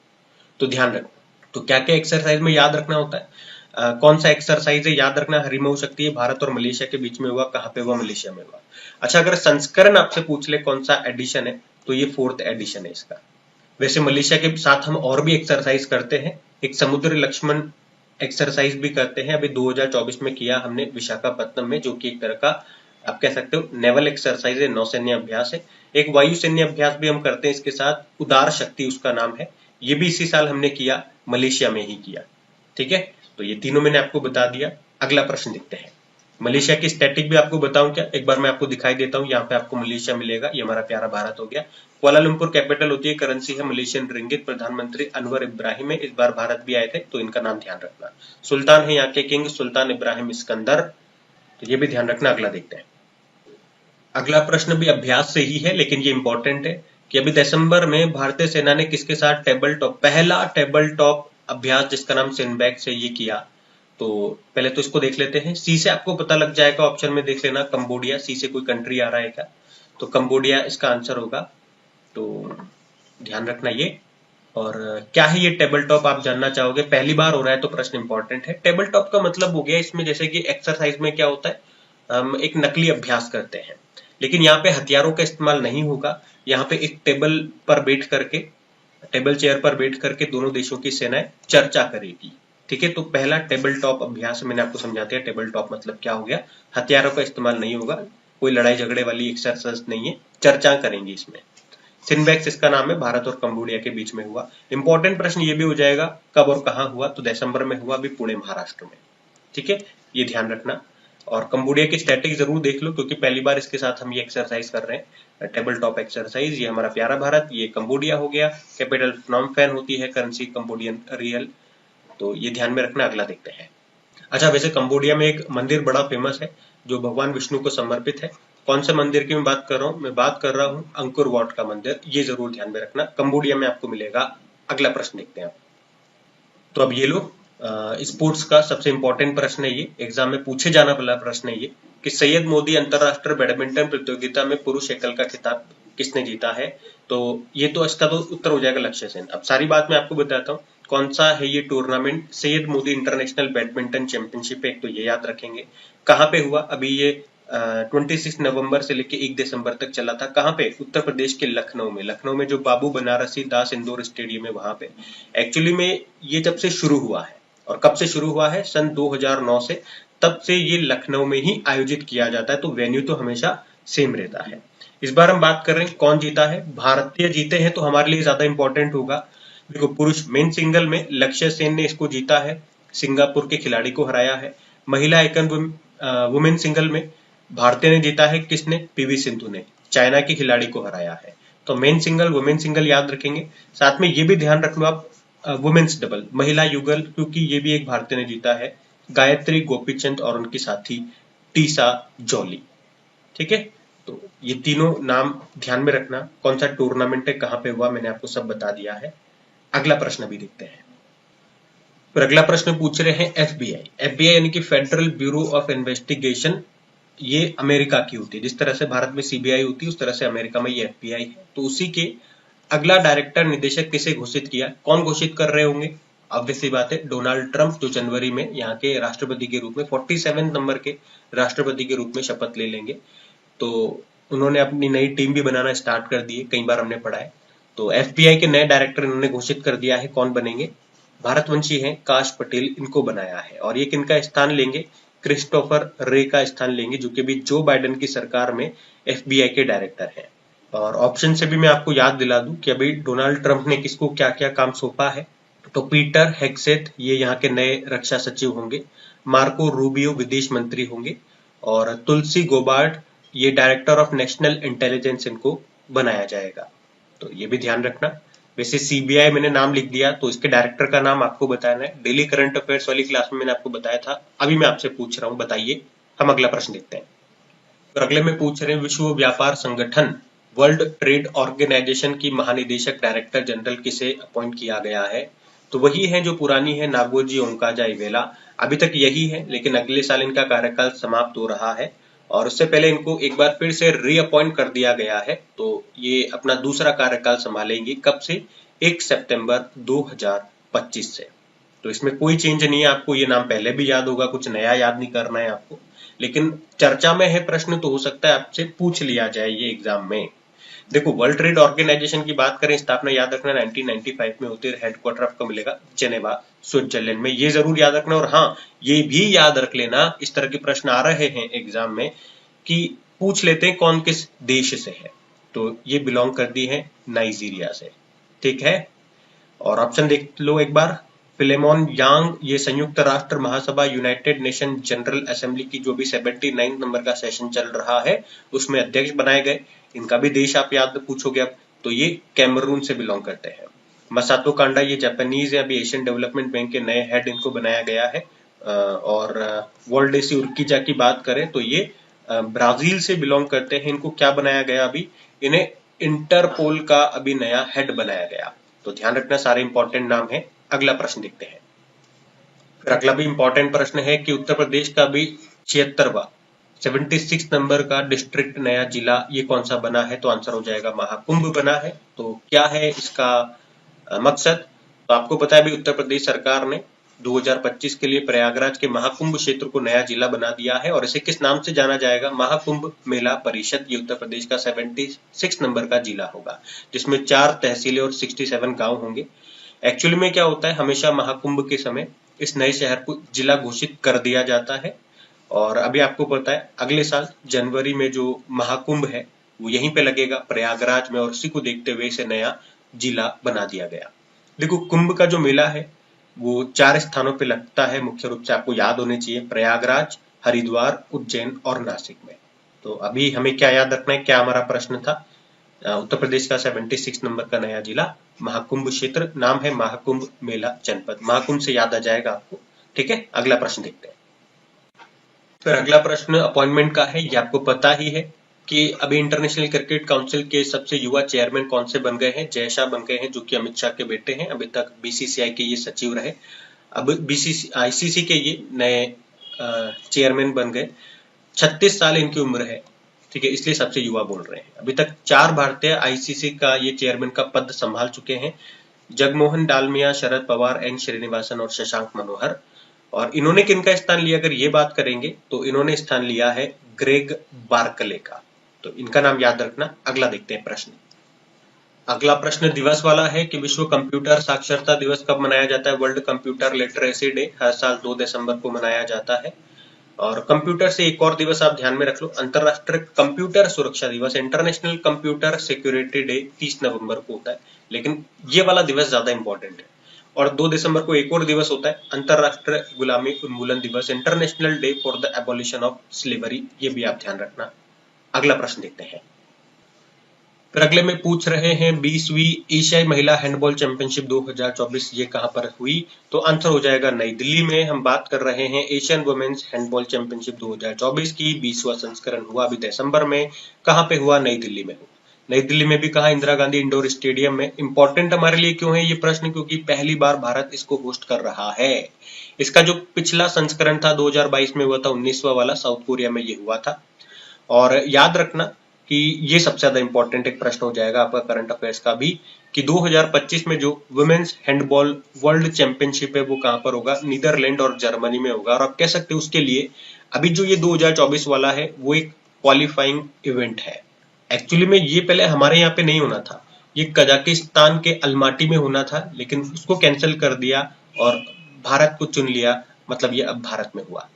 तो ध्यान रखना। तो क्या क्या एक्सरसाइज में याद रखना होता है? कौन सा एक्सरसाइज है याद रखना? हरिमऊ शक्ति है, भारत और मलेशिया के बीच में हुआ। कहाँ पे हुआ? मलेशिया में हुआ। अच्छा, अगर संस्करण आपसे पूछ ले कौन सा एडिशन है, तो ये 4th एडिशन है इसका। वैसे मलेशिया के साथ हम और भी एक्सरसाइज करते हैं, एक समुद्र लक्ष्मण एक्सरसाइज भी करते हैं। अभी 2024 में किया हमने विशाखापत्तनम में, जो कि एक तरह का आप कह सकते हो नेवल एक्सरसाइज है, नौसैन्य अभ्यास है। एक वायु सैन्य अभ्यास भी हम करते हैं इसके साथ, उदार शक्ति उसका नाम है। ये भी इसी साल हमने किया, मलेशिया में ही किया। ठीक है, तो ये तीनों मैंने आपको बता दिया। अगला प्रश्न देखते हैं। मलेशिया की स्टैटिक भी आपको बताऊं क्या? एक बार मैं आपको दिखाई देता हूं, यहाँ पे आपको मलेशिया मिलेगा, ये हमारा प्यारा भारत हो गया। कुआलालंपुर कैपिटल होती है, करेंसी है मलेशियन रिंगिट। प्रधानमंत्री अनवर इब्राहिम है, इस बार भारत भी आए थे, तो इनका नाम ध्यान रखना। सुल्तान है यहाँ के किंग सुल्तान इब्राहिम सिकंदर, तो ये भी ध्यान रखना। अगला देखते हैं। अगला प्रश्न भी अभ्यास से ही है, लेकिन ये इंपॉर्टेंट है कि अभी दिसंबर में भारतीय सेना ने किसके साथ पहला टेबल टॉप अभ्यास जिसका नाम सिनबैग से ये किया। तो पहले तो इसको देख लेते हैं। सी से आपको पता लग जाएगा, ऑप्शन में देख लेना कंबोडिया। सी से कोई कंट्री आ रहा है क्या? तो कंबोडिया इसका आंसर होगा, तो ध्यान रखना ये। और क्या है ये टेबल टॉप, आप जानना चाहोगे? पहली बार हो रहा है तो प्रश्न इंपॉर्टेंट है। टेबल टॉप का मतलब हो गया इसमें, जैसे कि एक्सरसाइज में क्या होता है, हम एक नकली अभ्यास करते हैं, लेकिन यहाँ पे हथियारों का इस्तेमाल नहीं होगा। यहाँ पे एक टेबल पर बैठ करके, टेबल चेयर पर बैठ करके दोनों देशों की सेनाएं चर्चा करेगी। ठीक है, तो पहला टेबल टॉप अभ्यास मैंने आपको समझा दिया। टेबल टॉप मतलब क्या हो गया, हथियारों का इस्तेमाल नहीं होगा, कोई लड़ाई झगड़े वाली एक्सरसाइज नहीं है, चर्चा करेंगे इसमें। सिनबैक्स इसका नाम है, भारत और कंबोडिया के बीच में हुआ। इंपॉर्टेंट प्रश्न ये भी हो जाएगा कब और कहाँ हुआ, तो दिसंबर में हुआ, अभी पुणे महाराष्ट्र में। ठीक है, ये ध्यान रखना। और कंबोडिया की स्टैटिक जरूर देख लो, क्योंकि पहली बार इसके साथ हम ये एक्सरसाइज कर रहे हैं, टेबल टॉप एक्सरसाइज। ये हमारा प्यारा भारत, ये कंबोडिया हो गया। कैपिटल फ्नॉम पेन होती है, करेंसी कंबोडियन रियल। तो ये ध्यान में रखना। अगला देखते हैं। अच्छा, वैसे कंबोडिया में एक मंदिर बड़ा फेमस है जो भगवान विष्णु को समर्पित है। कौन से मंदिर की मैं बात कर रहा हूँ? मैं बात कर रहा हूँ अंकुर वाट का मंदिर। ये जरूर ध्यान में रखना, कंबोडिया में आपको मिलेगा। अगला प्रश्न देखते हैं। तो अब ये लो, स्पोर्ट्स का सबसे इंपॉर्टेंट प्रश्न है ये, एग्जाम में पूछे जाना वाला प्रश्न है ये, कि सैयद मोदी अंतरराष्ट्रीय बैडमिंटन प्रतियोगिता में पुरुष एकल का खिताब किसने जीता है? तो ये तो इसका तो उत्तर हो जाएगा लक्ष्य सेन। अब सारी बात मैं आपको बताता हूँ कौन सा है ये tournament. Syed Modi international badminton championship है, एक तो ये याद रखेंगे। कहाँ पे हुआ? अभी ये 26 नवंबर से लेके 1 दिसंबर तक चला था। कहाँ पे? उत्तर प्रदेश के लखनऊ में। लखनऊ में जो बाबू बनारसी दास इंडोर स्टेडियम है वहां पे। एक्चुअली में ये जब से शुरू हुआ है, और कब से शुरू हुआ है? सन 2009 से। तब से ये लखनऊ में ही आयोजित किया जाता है, तो वेन्यू तो हमेशा सेम रहता है। इस बार हम बात कर रहे हैं कौन जीता है। भारतीय जीते हैं तो हमारे लिए ज्यादा इंपॉर्टेंट होगा। देखो, पुरुष मेन सिंगल में लक्ष्य सेन ने इसको जीता है, सिंगापुर के खिलाड़ी को हराया है। महिला एकल वुमेन सिंगल में भारतीय ने जीता है, किसने? पीवी सिंधु ने चाइना के खिलाड़ी को हराया है। तो मेन सिंगल वुमेन सिंगल याद रखेंगे। साथ में ये भी ध्यान रख लो आप, वुमेन्स डबल महिला युगल, क्योंकि ये भी एक भारतीय ने जीता है, गायत्री गोपीचंद और उनकी साथी टीसा जॉली। ठीक है, तो ये तीनों नाम ध्यान में रखना। कौन सा टूर्नामेंट है, कहाँ पे हुआ, मैंने आपको सब बता दिया है। अगला प्रश्न भी देखते हैं। फिर अगला प्रश्न पूछ रहे हैं एफबीआई। एफबीआई यानी कि फेडरल ब्यूरो ऑफ इन्वेस्टिगेशन, ये अमेरिका की होती है। जिस तरह से भारत में सीबीआई होती है, उस तरह से अमेरिका में ये एफबीआई है। तो उसी के अगला डायरेक्टर निदेशक किसे घोषित किया? कौन घोषित कर रहे होंगे? ऑब्वियस सी बात है, डोनाल्ड ट्रंप, जो जनवरी में यहाँ के राष्ट्रपति के रूप में 47 नंबर के राष्ट्रपति के रूप में शपथ ले लेंगे। तो उन्होंने अपनी नई टीम भी बनाना स्टार्ट कर दी है, कई बार हमने पढ़ा है। तो एफबीआई के नए डायरेक्टर इन्होंने घोषित कर दिया है। कौन बनेंगे? भारतवंशी हैं, काश पटेल इनको बनाया है। और ये किनका स्थान लेंगे? क्रिस्टोफर रे का स्थान लेंगे, जो कि भी जो बाइडेन की सरकार में एफबीआई के डायरेक्टर हैं। और ऑप्शन से भी मैं आपको याद दिला दूं कि अभी डोनाल्ड ट्रंप ने किसको क्या क्या काम सौंपा है। तो पीटर हेग्सेथ, ये यहाँ के नए रक्षा सचिव होंगे। मार्को रूबियो विदेश मंत्री होंगे। और तुलसी गोबार्ड, ये डायरेक्टर ऑफ नेशनल इंटेलिजेंस इनको बनाया जाएगा। तो ये भी ध्यान रखना। वैसे सीबीआई मैंने नाम लिख दिया, तो इसके डायरेक्टर का नाम आपको बताना है। डेली करंट अफेयर्स वाली क्लास में मैंने आपको बताया था, अभी मैं आपसे पूछ रहा हूँ, बताइए। हम अगला प्रश्न देखते हैं। तो अगले में पूछ रहे हैं, विश्व व्यापार संगठन वर्ल्ड ट्रेड ऑर्गेनाइजेशन की महानिदेशक डायरेक्टर जनरल किसे अपॉइंट किया गया है? तो वही है जो पुरानी है, नागोजी ओंकाजा-इवेला। अभी तक यही है, लेकिन अगले साल इनका कार्यकाल समाप्त हो रहा है, और उससे पहले इनको एक बार फिर से रीअपॉइंट कर दिया गया है। तो ये अपना दूसरा कार्यकाल संभालेंगी। कब से? 1 सितंबर 2025 से। तो इसमें कोई चेंज नहीं है। आपको ये नाम पहले भी याद होगा, कुछ नया याद नहीं करना है आपको। लेकिन चर्चा में है प्रश्न, तो हो सकता है आपसे पूछ लिया जाए ये एग्जाम में। देखो, वर्ल्ड ट्रेड ऑर्गेनाइजेशन की बात करें, स्थापना याद रखना 1995 में होती है। हेडक्वार्टर आपको मिलेगा जेनेवा, स्विट्जरलैंड में। ये जरूर याद रखना। और हाँ, ये भी याद रख लेना, इस तरह के प्रश्न आ रहे हैं एग्जाम में कि पूछ लेते हैं कौन किस देश से है। तो ये बिलोंग करती है नाइजीरिया से। ठीक है, और ऑप्शन देख लो एक बार। फिलेमोन यांग, ये संयुक्त राष्ट्र महासभा यूनाइटेड नेशन जनरल असेंबली की जो भी 79 नंबर का सेशन चल रहा है, उसमें अध्यक्ष बनाए गए। इनका भी देश आप याद पूछोगे अब, तो ये कैमरून से बिलोंग करते हैं। मसातो कांडा, ये जापानीज है, अभी एशियन डेवलपमेंट बैंक के नए हेड इनको बनाया गया है। और वर्ल्डेसी उर्किजा की बात करें तो ये ब्राजील से बिलोंग करते हैं। इनको क्या बनाया गया? अभी इन्हें इंटरपोल का अभी नया हेड बनाया गया। तो ध्यान रखना, सारे इंपॉर्टेंट नाम है। अगला प्रश्न देखते हैं। फिर अगला भी इंपॉर्टेंट प्रश्न है कि उत्तर प्रदेश का भी 76 नंबर का डिस्ट्रिक्ट नया जिला ये कौन सा बना है? तो आंसर हो जाएगा महाकुंभ बना है। तो क्या है इसका मकसद? तो आपको पता है भी उत्तर प्रदेश सरकार ने 2025 के लिए प्रयागराज के महाकुंभ क्षेत्र को नया जिला बना दिया है, और इसे किस नाम से जाना जाएगा? महाकुंभ मेला परिषद। ये उत्तर प्रदेश का 76 नंबर का जिला होगा, जिसमें 4 तहसीलें और 67 गांव होंगे। एक्चुअली में क्या होता है, हमेशा महाकुंभ के समय इस नए शहर को जिला घोषित कर दिया जाता है। और अभी आपको पता है अगले साल जनवरी में जो महाकुंभ है वो यहीं पे लगेगा प्रयागराज में, और उसी को देखते हुए इसे नया जिला बना दिया गया। देखो कुंभ का जो मेला है वो 4 स्थानों पे लगता है, मुख्य रूप से आपको याद होने चाहिए, प्रयागराज, हरिद्वार, उज्जैन और नासिक में। तो अभी हमें क्या याद रखना है, क्या हमारा प्रश्न था? उत्तर प्रदेश का 76 नंबर का नया जिला महाकुंभ क्षेत्र, नाम है महाकुंभ मेला जनपद। महाकुंभ से याद आ जाएगा आपको। ठीक है, अगला प्रश्न देखते हैं। फिर अगला प्रश्न अपॉइंटमेंट का है। ये आपको पता ही है कि अभी इंटरनेशनल क्रिकेट काउंसिल के सबसे युवा चेयरमैन कौन से बन गए हैं? जय शाह बन गए हैं, जो कि अमित शाह के बेटे हैं। अभी तक बीसीसीआई के ये सचिव रहे, अब आईसीसी के ये नए चेयरमैन बन गए। 36 साल इनकी उम्र है, ठीक है, इसलिए सबसे युवा बोल रहे हैं। अभी तक 4 भारतीय आईसीसी का ये चेयरमैन का पद संभाल चुके हैं, जगमोहन डालमिया, शरद पवार, एन श्रीनिवासन और शशांक मनोहर। और इन्होंने किनका स्थान लिया अगर ये बात करेंगे तो इन्होंने स्थान लिया है ग्रेग बार्कले का। तो इनका नाम याद रखना। अगला देखते हैं प्रश्न। अगला प्रश्न दिवस वाला है कि विश्व कंप्यूटर साक्षरता दिवस कब मनाया जाता है? वर्ल्ड कंप्यूटर लिटरेसी डे हर साल 2 दिसंबर को मनाया जाता है। और कंप्यूटर से एक और दिवस आप ध्यान में रख लो, अंतरराष्ट्रीय कंप्यूटर सुरक्षा दिवस, इंटरनेशनल कंप्यूटर सिक्योरिटी डे 30 नवंबर को होता है, लेकिन ये वाला दिवस ज्यादा इंपॉर्टेंट है। और 2 दिसंबर को एक और दिवस होता है, अंतरराष्ट्रीय गुलामी उन्मूलन दिवस, international day for the abolition of slavery. ये भी आप ध्यान रखना। अगला प्रश्न देखते हैं। फिर अगले में पूछ रहे हैं 20वीं एशियाई महिला हैंडबॉल चैंपियनशिप 2024 ये कहां पर हुई? तो आंसर हो जाएगा नई दिल्ली में। हम बात कर रहे हैं एशियन वुमेन्स हैंडबॉल चैंपियनशिप 2024 की। 20वां संस्करण हुआ अभी दिसंबर में। कहां पे हुआ? नई दिल्ली में हुआ। नई दिल्ली में भी कहा? इंदिरा गांधी इंडोर स्टेडियम में। इंपॉर्टेंट हमारे लिए क्यों है ये प्रश्न? क्योंकि पहली बार भारत इसको होस्ट कर रहा है। इसका जो पिछला संस्करण था 2022 में हुआ था, 19वां वाला, साउथ कोरिया में ये हुआ था। और याद रखना कि ये सबसे ज्यादा इंपॉर्टेंट एक प्रश्न हो जाएगा आपका करंट अफेयर्स का भी, कि 2025 में जो वुमेन्स हैंडबॉल वर्ल्ड चैंपियनशिप है वो कहां पर होगा? नीदरलैंड और जर्मनी में होगा। और आप कह सकते हो उसके लिए अभी जो ये 2024 वाला है वो एक क्वालिफाइंग इवेंट है। एक्चुअली में ये पहले हमारे यहाँ पे नहीं होना था, ये कजाकिस्तान के अलमाटी में होना था, लेकिन उसको कैंसिल कर दिया और भारत को चुन लिया, मतलब ये अब भारत में हुआ।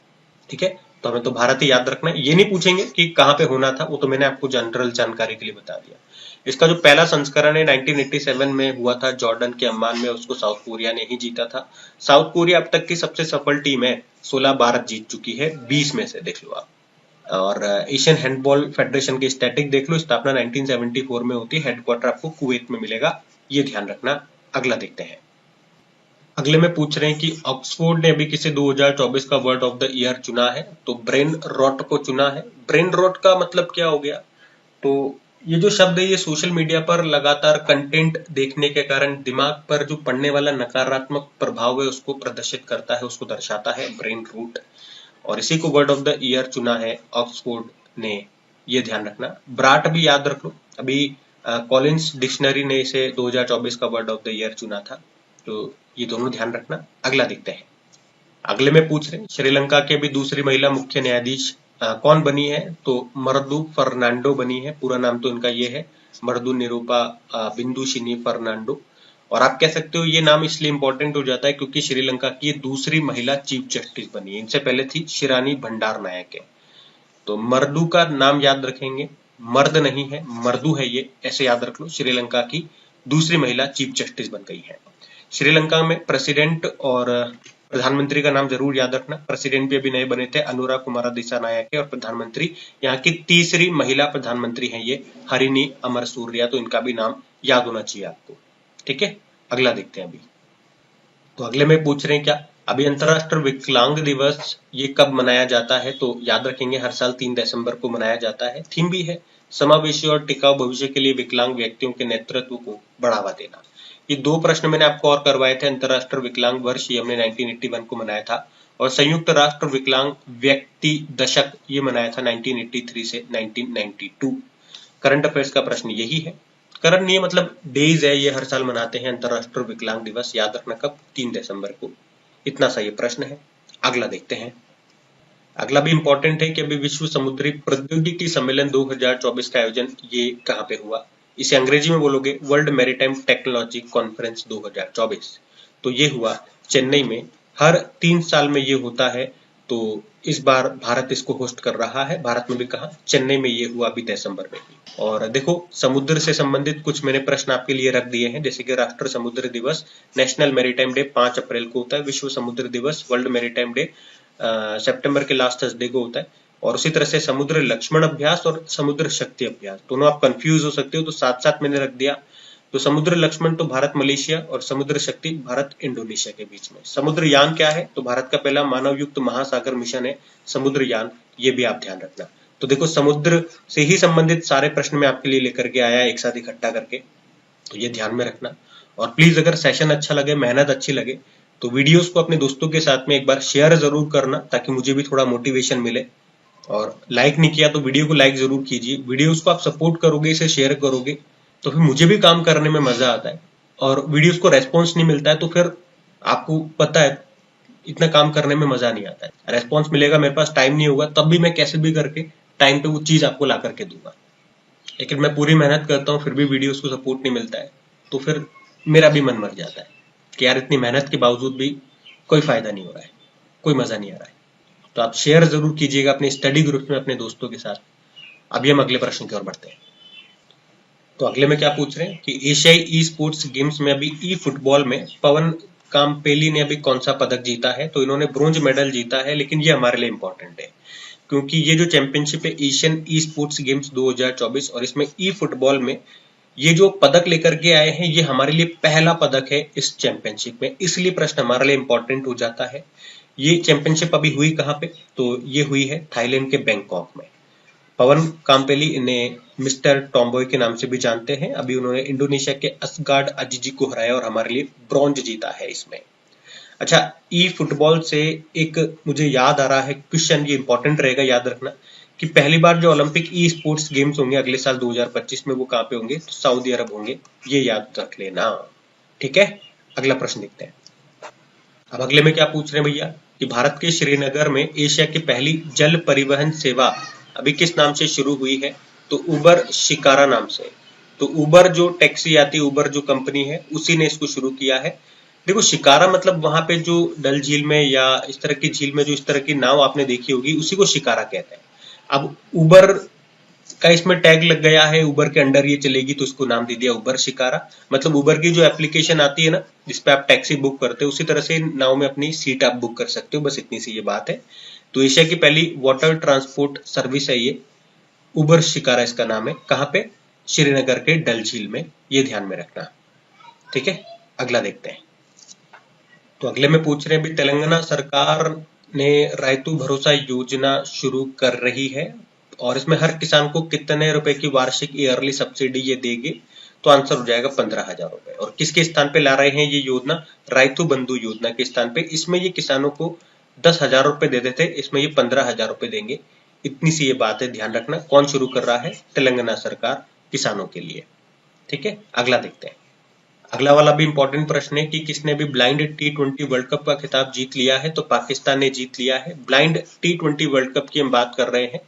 ठीक है, तो हमें तो भारत ही याद रखना है। ये नहीं पूछेंगे कि कहां पे होना था, वो तो मैंने आपको जनरल जानकारी के लिए बता दिया। इसका जो पहला संस्करण है 1987 में हुआ था जॉर्डन के अम्मान में, उसको साउथ कोरिया ने ही जीता था। साउथ कोरिया अब तक की सबसे सफल टीम है, 16 भारत जीत चुकी है 20 में से, देख लो आप। और एशियन हैंडबॉल फेडरेशन की स्टैटिक देख लो, स्थापना 1974 में होती है, हेडक्वार्टर आपको कुवैत में मिलेगा, ये ध्यान रखना। अगला देखते हैं। अगले में पूछ रहे हैं कि ऑक्सफोर्ड ने अभी किसे 2024 का वर्ड ऑफ द ईयर चुना है? तो ब्रेन रॉट को चुना है। ब्रेन रॉट का मतलब क्या हो गया? तो ये जो शब्द है ये सोशल मीडिया पर लगातार कंटेंट देखने के कारण दिमाग पर जो पड़ने वाला नकारात्मक प्रभाव है उसको प्रदर्शित करता है, उसको दर्शाता है, ब्रेन रूट। और इसी को वर्ड ऑफ द ईयर चुना है ऑक्सफोर्ड ने, ये ध्यान रखना। ब्राट भी याद रख लो, अभी कॉलिंस डिक्शनरी ने इसे 2024 का वर्ड ऑफ द ईयर चुना था। तो ये दोनों ध्यान रखना। अगला देखते हैं। अगले में पूछ रहे हैं श्रीलंका के भी दूसरी महिला मुख्य न्यायाधीश कौन बनी है? तो मर्दू फर्नांडो बनी है। पूरा नाम तो इनका ये है, मर्दू निरूपा बिंदुशिनी फर्नांडो। और आप कह सकते हो ये नाम इसलिए इंपॉर्टेंट हो जाता है क्योंकि श्रीलंका की ये दूसरी महिला चीफ जस्टिस बनी है। इनसे पहले थी शिरानी भंडार नायक है। तो मर्दू का नाम याद रखेंगे, मर्द नहीं है, मर्दू है ये, ऐसे याद रख लो। श्रीलंका की दूसरी महिला चीफ जस्टिस बन गई है। श्रीलंका में प्रेसिडेंट और प्रधानमंत्री का नाम जरूर याद रखना। प्रेसिडेंट भी अभी नए बने थे, अनुराग कुमार दिसानायक है, और प्रधानमंत्री यहाँ की तीसरी महिला प्रधानमंत्री हैं ये, हरिनी अमरसूरिया। तो इनका भी नाम याद होना चाहिए आपको। ठीक है, अगला देखते हैं अभी। तो अगले में पूछ रहे हैं क्या अभी अंतरराष्ट्रीय विकलांग दिवस ये कब मनाया जाता है? तो याद रखेंगे हर साल 3 दिसंबर को मनाया जाता है। थीम भी है समावेशी और टिकाऊ भविष्य के लिए विकलांग व्यक्तियों के नेतृत्व को बढ़ावा देना। ये 2 प्रश्न मैंने आपको और करवाए थे। अंतरराष्ट्रीय विकलांग वर्ष ये हमने 1981 को मनाया था, और संयुक्त राष्ट्र विकलांग व्यक्ति दशक ये मनाया था 1983 से 1992। करंट अफेयर्स का प्रश्न यही है। करंट नहीं है, मतलब डेज है, ये हर साल मनाते हैं अंतरराष्ट्रीय विकलांग दिवस। याद रखना कब? 3 दिसंबर को। इतना सा ये प्रश्न है। अगला देखते हैं। अगला भी इंपॉर्टेंट है कि अभी विश्व समुद्री प्रौद्योगिकी सम्मेलन 2024 का आयोजन ये कहाँ पे हुआ? इसे अंग्रेजी में बोलोगे वर्ल्ड मैरीटाइम टेक्नोलॉजी कॉन्फ्रेंस 2024। तो ये हुआ चेन्नई में, हर 3 साल में ये होता है, तो इस बार भारत इसको होस्ट कर रहा है। भारत में भी कहा, चेन्नई में ये हुआ अभी दिसंबर में ही। और देखो, समुद्र से संबंधित कुछ मैंने प्रश्न आपके लिए रख दिए हैं, जैसे कि राष्ट्र समुद्र दिवस, नेशनल मैरीटाइम डे 5 अप्रैल को होता है, विश्व समुद्र दिवस, वर्ल्ड मैरीटाइम डे सितंबर के लास्ट थर्सडे को होता है। और उसी तरह से समुद्र लक्ष्मण अभ्यास और समुद्र शक्ति अभ्यास, दोनों आप कंफ्यूज हो सकते हो, तो साथ साथ मैंने रख दिया। तो समुद्र लक्ष्मण तो भारत मलेशिया, और समुद्र शक्ति भारत इंडोनेशिया के बीच में। समुद्रयान क्या है? तो भारत का पहला मानव युक्त महासागर मिशन है समुद्रयान, ये भी आप ध्यान रखना। तो देखो, समुद्र से ही संबंधित सारे प्रश्न मैं आपके लिए लेकर के आया एक साथ इकट्ठा करके, तो ये ध्यान में रखना। और प्लीज अगर सेशन अच्छा लगे, मेहनत अच्छी लगे, तो वीडियोस को अपने दोस्तों के साथ में एक बार शेयर जरूर करना, ताकि मुझे भी थोड़ा मोटिवेशन मिले। और लाइक नहीं किया तो वीडियो को लाइक जरूर कीजिए। वीडियोस को आप सपोर्ट करोगे, इसे शेयर करोगे, तो फिर मुझे भी काम करने में मजा आता है। और वीडियोस को रेस्पॉन्स नहीं मिलता है तो फिर आपको पता है, इतना काम करने में मजा नहीं आता है। रेस्पॉन्स मिलेगा, मेरे पास टाइम नहीं होगा, तब भी मैं कैसे भी करके टाइम पे वो चीज आपको ला करके दूंगा। लेकिन मैं पूरी मेहनत करता हूँ, फिर भी वीडियोस को सपोर्ट नहीं मिलता है, तो फिर मेरा भी मन मर जाता है कि यार इतनी मेहनत के बावजूद भी कोई फायदा नहीं हो रहा है, कोई मजा नहीं आ रहा है। तो आप शेयर जरूर कीजिएगा अपने स्टडी ग्रुप में अपने दोस्तों के साथ। अभी हम अगले प्रश्न की ओर बढ़ते हैं। तो अगले में क्या पूछ रहे हैं कि एशियाई ई स्पोर्ट्स गेम्स में अभी ई फुटबॉल में पवन कामपेली ने अभी कौन सा पदक जीता है? तो इन्होंने ब्रोंज मेडल जीता है, लेकिन ये हमारे लिए इंपॉर्टेंट है, क्योंकि ये जो चैंपियनशिप है एशियन ई स्पोर्ट्स गेम्स 2024, और इसमें ई फुटबॉल में ये जो पदक लेकर के आए हैं, ये हमारे लिए पहला पदक है इस चैंपियनशिप में, इसलिए प्रश्न हमारे लिए इंपॉर्टेंट हो जाता है। ये चैंपियनशिप अभी हुई कहाँ पे? तो ये हुई है थाईलैंड के बैंकॉक में। पवन काम्पेली, इन्हें मिस्टर टॉम्बॉय के नाम से भी जानते हैं, अभी उन्होंने इंडोनेशिया के असगार्ड अजीजी को हराया और हमारे लिए ब्रॉन्ज जीता है इसमें। अच्छा, ई फुटबॉल से एक मुझे याद आ रहा है क्वेश्चन, ये इंपॉर्टेंट रहेगा, याद रखना कि पहली बार जो ओलंपिक ई स्पोर्ट्स गेम्स होंगे अगले साल 2025 में, वो कहाँ पे होंगे? तो सऊदी अरब होंगे, ये याद रख लेना। ठीक है, अगला प्रश्न देखते हैं। अब अगले में क्या पूछ रहे हैं भैया कि भारत के श्रीनगर में एशिया की पहली जल परिवहन सेवा अभी किस नाम से शुरू हुई है? तो उबर शिकारा नाम से। तो उबर जो टैक्सी आती है, उबर जो कंपनी है, उसी ने इसको शुरू किया है। देखो, शिकारा मतलब वहां पे जो डल झील में या इस तरह की झील में जो इस तरह की नाव आपने देखी होगी, उसी को शिकारा कहते हैं। अब उबर का इसमें टैग लग गया है, उबर के अंडर ये चलेगी, तो इसको नाम दे दिया उबर शिकारा। मतलब उबर की जो एप्लीकेशन आती है ना, जिसपे आप टैक्सी बुक करते हो, उसी तरह से नाव में अपनी सीट आप बुक कर सकते हो, बस इतनी सी ये बात है। तो एशिया की पहली वाटर ट्रांसपोर्ट सर्विस है ये, उबर शिकारा इसका नाम है। कहाँ पे? श्रीनगर के डल झील में, ये ध्यान में रखना। ठीक है, अगला देखते हैं। तो अगले में पूछ रहे हैं भी, तेलंगाना सरकार ने रायतु भरोसा योजना शुरू कर रही है, और इसमें हर किसान को कितने रुपए की वार्षिक ईयरली सब्सिडी ये देगी? तो आंसर हो जाएगा 15,000 रुपए। और किसके स्थान पे ला रहे हैं ये योजना? रायतु बंधु योजना के स्थान पे। इसमें ये किसानों को 10,000 रुपए दे देते, इसमें ये 15,000 रुपए देंगे। इतनी सी ये बात है, ध्यान रखना। कौन शुरू कर रहा है? तेलंगाना सरकार, किसानों के लिए। ठीक है, अगला देखते हैं। अगला वाला भी इंपॉर्टेंट प्रश्न है कि किसने भी ब्लाइंड T20 वर्ल्ड कप का खिताब जीत लिया है? तो पाकिस्तान ने जीत लिया है। ब्लाइंड T20 वर्ल्ड कप की हम बात कर रहे हैं,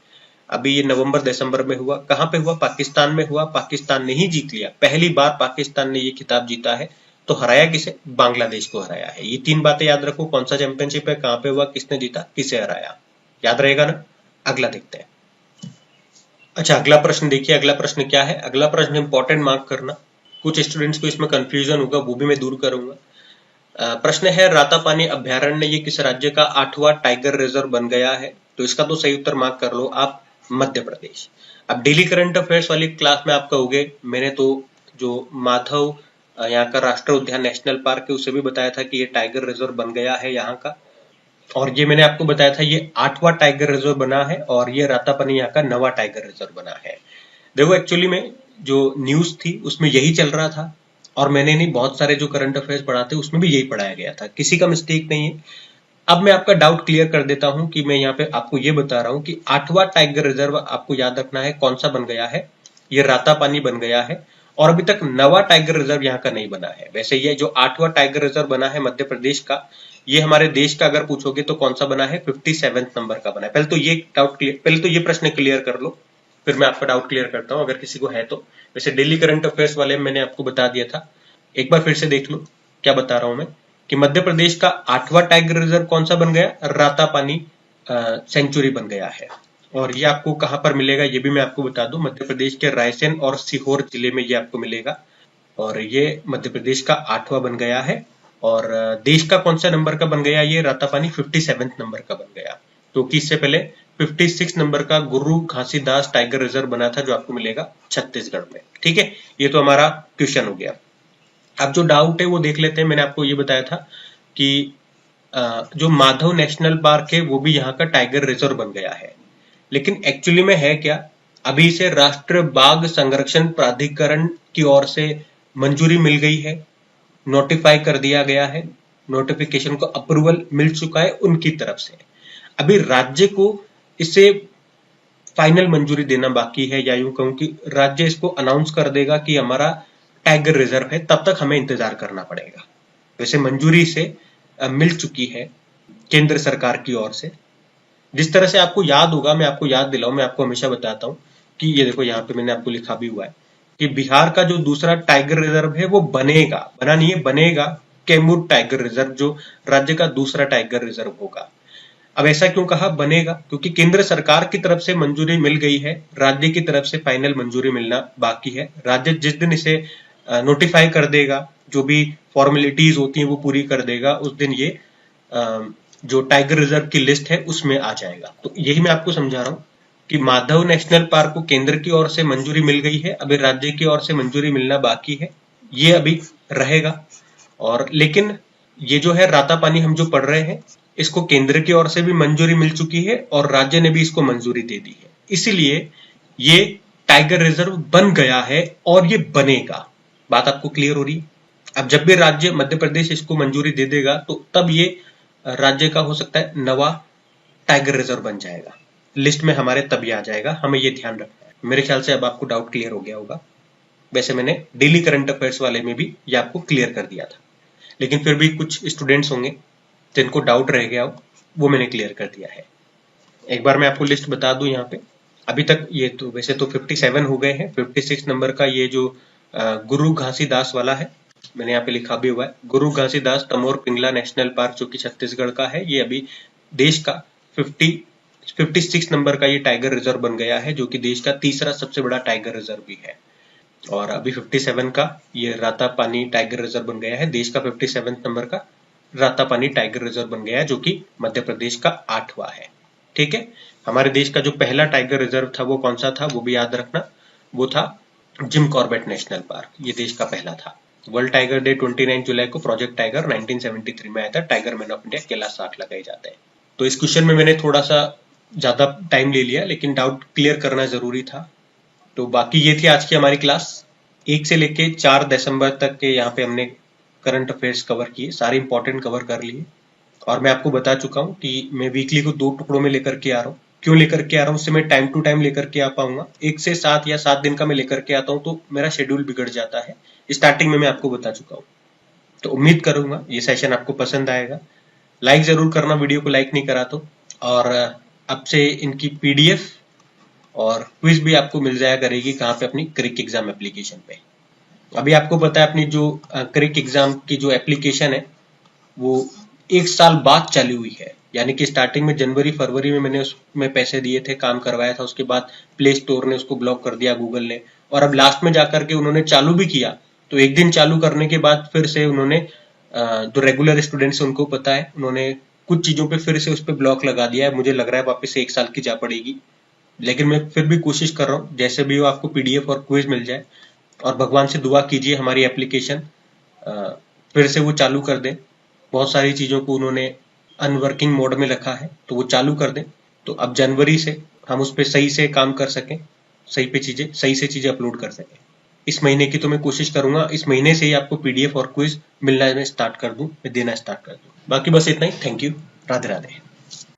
अभी ये नवंबर दिसंबर में हुआ। कहाँ पे हुआ? पाकिस्तान में हुआ। पाकिस्तान ने ही जीत लिया, पहली बार पाकिस्तान ने ये खिताब जीता है। तो हराया किसे? बांग्लादेश को हराया है। ये 3 बातें याद रखो, कौन सा चैंपियनशिप है, कहाँ पे हुआ, किसने जीता, किसे हराया, याद रहेगा ना। अगला देखते हैं। अच्छा, अगला प्रश्न देखिए। अगला प्रश्न क्या है? अगला प्रश्न इंपॉर्टेंट, मार्क करना। कुछ स्टूडेंट्स को इसमें कंफ्यूजन होगा, वो भी मैं दूर करूंगा। प्रश्न है, रातापानी अभ्यारण्य ये किस राज्य का 8वां टाइगर रिजर्व बन गया है? तो इसका तो सही उत्तर मार्क कर लो आप, मध्य प्रदेश। अब डेली करंट अफेयर्स वाली क्लास में आप कहोगे मैंने तो जो माधव यहाँ का राष्ट्रीय उद्यान नेशनल पार्क है उसे भी बताया था कि ये टाइगर रिजर्व बन गया है यहाँ का, और ये मैंने आपको बताया था ये 8वां टाइगर रिजर्व बना है, और ये रातापानी यहाँ का 9वां टाइगर रिजर्व बना है। देखो, एक्चुअली में जो न्यूज थी उसमें यही चल रहा था, और मैंने नहीं, बहुत सारे जो करंट अफेयर्स पढ़ाते उसमें भी यही पढ़ाया गया था, किसी का मिस्टेक नहीं है। अब मैं आपका डाउट क्लियर कर देता हूं कि मैं यहाँ पे आपको ये बता रहा हूं कि 8वां टाइगर रिजर्व आपको याद रखना है कौन सा बन गया है, ये रातापानी बन गया है, और अभी तक 9वां टाइगर रिजर्व यहाँ का नहीं बना है। वैसे ये जो 8वां टाइगर रिजर्व बना है मध्य प्रदेश का, ये हमारे देश का अगर पूछोगे तो कौन सा बना है? 57 नंबर का बना है। पहले तो ये डाउट क्लियर, पहले तो ये प्रश्न क्लियर कर लो, फिर मैं आपका डाउट क्लियर करता हूँ अगर किसी को है तो। वैसे डेली करंट अफेयर्स वाले मैंने आपको बता दिया था, एक बार फिर से देख लो क्या बता रहा हूं मैं कि मध्य प्रदेश का 8वां टाइगर रिजर्व कौन सा बन गया, रातापानी सेंचुरी बन गया है। और ये आपको कहां पर मिलेगा ये भी मैं आपको बता दूं, मध्य प्रदेश के रायसेन और सीहोर जिले में ये आपको मिलेगा। और ये मध्य प्रदेश का 8वां बन गया है। और देश का कौन सा नंबर का बन गया, ये रातापानी 57 नंबर का बन गया, क्योंकि इससे पहले 56 नंबर का गुरु घासीदास टाइगर रिजर्व बना था, जो आपको मिलेगा छत्तीसगढ़ में। ठीक है, ये तो हमारा क्वेश्चन हो गया। अब जो डाउट है वो देख लेते हैं। मैंने आपको ये बताया था कि जो माधव नेशनल पार्क है वो भी यहाँ का टाइगर रिजर्व बन गया है, लेकिन एक्चुअली में है क्या, अभी इसे राष्ट्रीय बाघ संरक्षण प्राधिकरण की ओर से मंजूरी मिल गई है, नोटिफाई कर दिया गया है, नोटिफिकेशन को अप्रूवल मिल चुका है उनकी तरफ से। अभी राज्य को इसे फाइनल मंजूरी देना बाकी है, या यूं कहूं कि राज्य इसको अनाउंस कर देगा कि हमारा टाइगर रिजर्व है, तब तक हमें इंतजार करना पड़ेगा। वैसे मंजूरी से मिल चुकी है केंद्र सरकार की ओर से। जिस तरह से आपको याद होगा, मैं आपको याद दिलाऊं, मैं आपको हमेशा बताता हूं कि ये देखो यहाँ पे मैंने आपको लिखा भी हुआ है कि बिहार का जो दूसरा टाइगर रिजर्व है वो बनेगा, बना नहीं है, बनेगा, कैमूर टाइगर रिजर्व, जो राज्य का दूसरा टाइगर रिजर्व होगा। अब ऐसा क्यों कहा बनेगा, क्योंकि केंद्र सरकार की तरफ से मंजूरी मिल गई है, राज्य की तरफ से फाइनल मंजूरी मिलना बाकी है। राज्य जिस दिन इसे नोटिफाई कर देगा, जो भी फॉर्मेलिटीज होती हैं वो पूरी कर देगा, उस दिन ये जो टाइगर रिजर्व की लिस्ट है उसमें आ जाएगा। तो यही मैं आपको समझा रहा हूं कि माधव नेशनल पार्क को केंद्र की ओर से मंजूरी मिल गई है, अभी राज्य की ओर से मंजूरी मिलना बाकी है, ये अभी रहेगा। और लेकिन ये जो है रातापानी हम जो पढ़ रहे हैं, इसको केंद्र की ओर से भी मंजूरी मिल चुकी है और राज्य ने भी इसको मंजूरी दे दी है, इसीलिए ये टाइगर रिजर्व बन गया है और ये बनेगा। बात आपको क्लियर हो रही है। अब जब भी राज्य मध्य प्रदेश इसको मंजूरी दे देगा तो तब ये राज्य का हो सकता है नवा टाइगर रिजर्व बन जाएगा, लिस्ट में हमारे तब ये आ जाएगा, हमें ये ध्यान रखना है। मेरे ख्याल से अब आपको डाउट क्लियर हो गया होगा। वैसे मैंने डेली करंट अफेयर्स वाले में भी ये आपको क्लियर कर दिया था, लेकिन फिर भी कुछ स्टूडेंट्स होंगे जिनको डाउट रह गया हो, वो मैंने क्लियर कर दिया है। एक बार मैं आपको लिस्ट बता दूं यहाँ पे, अभी तक ये तो वैसे तो 57 हो गए हैं। 56 नंबर का ये जो गुरु घासीदास वाला है, मैंने यहाँ पे लिखा भी हुआ है, गुरु घासीदास तमोर पिंगला नेशनल पार्क जो कि छत्तीसगढ़ का है, ये अभी देश का 56 नंबर का ये टाइगर रिजर्व बन गया है, जो कि देश का तीसरा सबसे बड़ा टाइगर रिजर्व भी है। और अभी 57 का ये रातापानी टाइगर रिजर्व बन गया है, देश का 57 नंबर का रातापानी टाइगर रिजर्व बन गया है, जो कि मध्य प्रदेश का 8वां है। ठीक है, हमारे देश का जो पहला टाइगर रिजर्व था वो कौन सा था, वो भी याद रखना, वो था जिम कॉर्बेट नेशनल पार्क, ये देश का पहला था। वर्ल्ड टाइगर डे 29 जुलाई को प्रोजेक्ट टाइगर 1973 में आया था, tiger man of India Kailash साठ लगाए जाते हैं। तो इस क्वेश्चन में मैंने थोड़ा सा ज्यादा टाइम ले लिया, लेकिन डाउट क्लियर करना जरूरी था। तो बाकी ये थी आज की हमारी क्लास। 1 से लेके 4 दिसंबर तक के यहाँ पे हमने करंट अफेयर्स कवर किए, सारे इंपॉर्टेंट कवर कर लिए। और मैं आपको बता चुका हूँ कि मैं वीकली को 2 टुकड़ों में लेकर के आ रहा हूँ। क्यों लेकर के आ रहा हूँ, उससे मैं टाइम टू टाइम लेकर के आ पाऊंगा। 1 से 7 या 7 दिन का मैं लेकर के आता हूँ तो मेरा शेड्यूल बिगड़ जाता है, स्टार्टिंग में मैं आपको बता चुका हूँ। तो उम्मीद करूंगा ये सेशन आपको पसंद आएगा। लाइक जरूर करना, वीडियो को लाइक नहीं करा तो। और अब से इनकी पीडीएफ और क्विज भी आपको मिल जाया करेगी, कहाँ पे, अपनी क्रिक एग्जाम एप्लीकेशन पे। अभी आपको पता है अपनी जो क्रिक एग्जाम की जो एप्लीकेशन है वो 1 साल बाद चालू हुई है, यानी कि स्टार्टिंग में जनवरी फरवरी में मैंने उसमें पैसे दिए थे, काम करवाया था, उसके बाद प्ले स्टोर ने उसको ब्लॉक कर दिया, गूगल ने, और अब लास्ट में जाकर के उन्होंने चालू भी किया। तो एक दिन चालू करने के बाद फिर से उन्होंने जो रेगुलर स्टूडेंट्स उनको पता है, उन्होंने कुछ चीजों पे फिर से उस पर ब्लॉक लगा दिया है। मुझे लग रहा है वापस से 1 साल की जा पड़ेगी, लेकिन मैं फिर भी कोशिश कर रहा हूँ जैसे भी हो आपको पीडीएफ और क्विज मिल जाए। और भगवान से दुआ कीजिए हमारी एप्लीकेशन फिर से वो चालू कर दें। बहुत सारी चीजों को उन्होंने अनवर्किंग मोड में रखा है, तो वो चालू कर दें, तो अब जनवरी से हम उस पर सही से काम कर सकें, सही से चीजें अपलोड कर सकें। इस महीने की तो मैं कोशिश करूंगा इस महीने से ही आपको पीडीएफ और क्विज मिलना मैं स्टार्ट कर दूं, मैं देना स्टार्ट कर दूं। बाकी बस इतना ही। Thank you, Radhe Radhe.